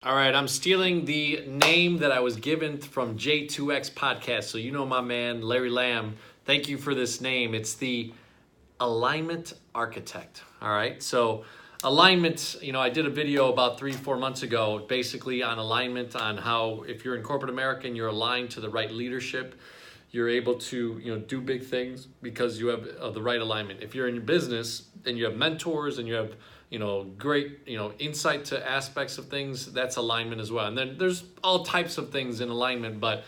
All right, I'm stealing the name that I was given from J2X podcast. So you know my man, Larry Lamb. Thank you for this name. It's the Alignment Architect. All right, so alignment, I did a video about 3-4 months ago, basically on alignment, on how if you're in corporate America and you're aligned to the right leadership, you're able to do big things because you have the right alignment. If you're in your business and you have mentors and you have great insight to aspects of things, that's alignment as well. And then there's all types of things in alignment, but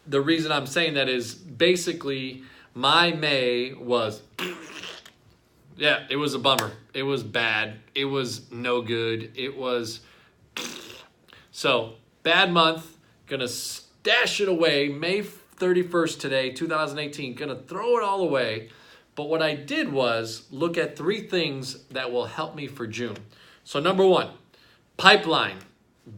the reason I'm saying that is basically my May was it was a bummer. It was bad. It was no good. It was so bad month. Gonna stash it away. May 31st today, 2018. Gonna throw it all away. But what I did was look at 3 things that will help me for June. So number 1, pipeline.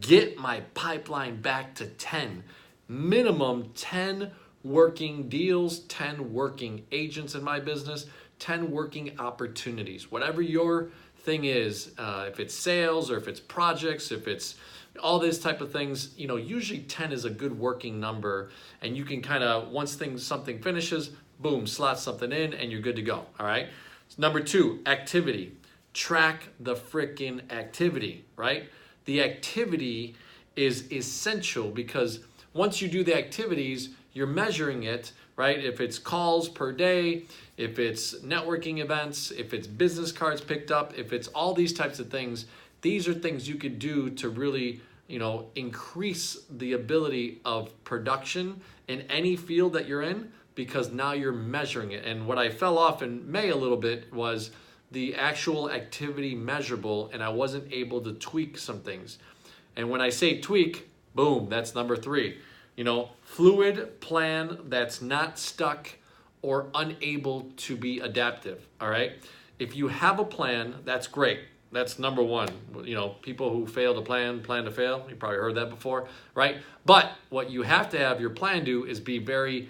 Get my pipeline back to 10. Minimum 10 working deals, 10 working agents in my business, 10 working opportunities. Whatever your thing is, if it's sales or if it's projects, if it's all these type of things, usually 10 is a good working number. And you can kind of, once something finishes, boom, slot something in and you're good to go, all right? Number 2, activity. Track the freaking activity, right? The activity is essential because once you do the activities, you're measuring it, right? If it's calls per day, if it's networking events, if it's business cards picked up, if it's all these types of things, these are things you could do to really, increase the ability of production in any field that you're in, because now you're measuring it. And what I fell off in May a little bit was the actual activity measurable, and I wasn't able to tweak some things. And when I say tweak, boom, that's number 3. Fluid plan that's not stuck or unable to be adaptive, all right? If you have a plan, that's great. That's number 1. People who fail to plan to fail. You probably heard that before, right? But what you have to have your plan do is be very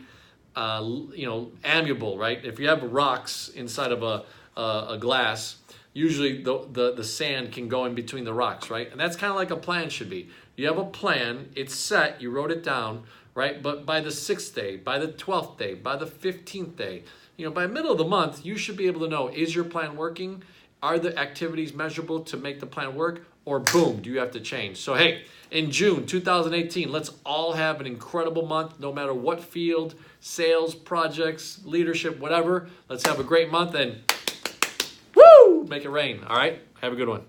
amiable, right? If you have rocks inside of a glass, usually the sand can go in between the rocks, right? And that's kind of like a plan should be. You have a plan, it's set, you wrote it down, right? But by the 6th day, by the 12th day, by the 15th day, by the middle of the month, you should be able to know, is your plan working? Are the activities measurable to make the plan work? Or boom, do you have to change? So hey, in June 2018, let's all have an incredible month, no matter what field, sales, projects, leadership, whatever. Let's have a great month and woo, make it rain. All right, have a good one.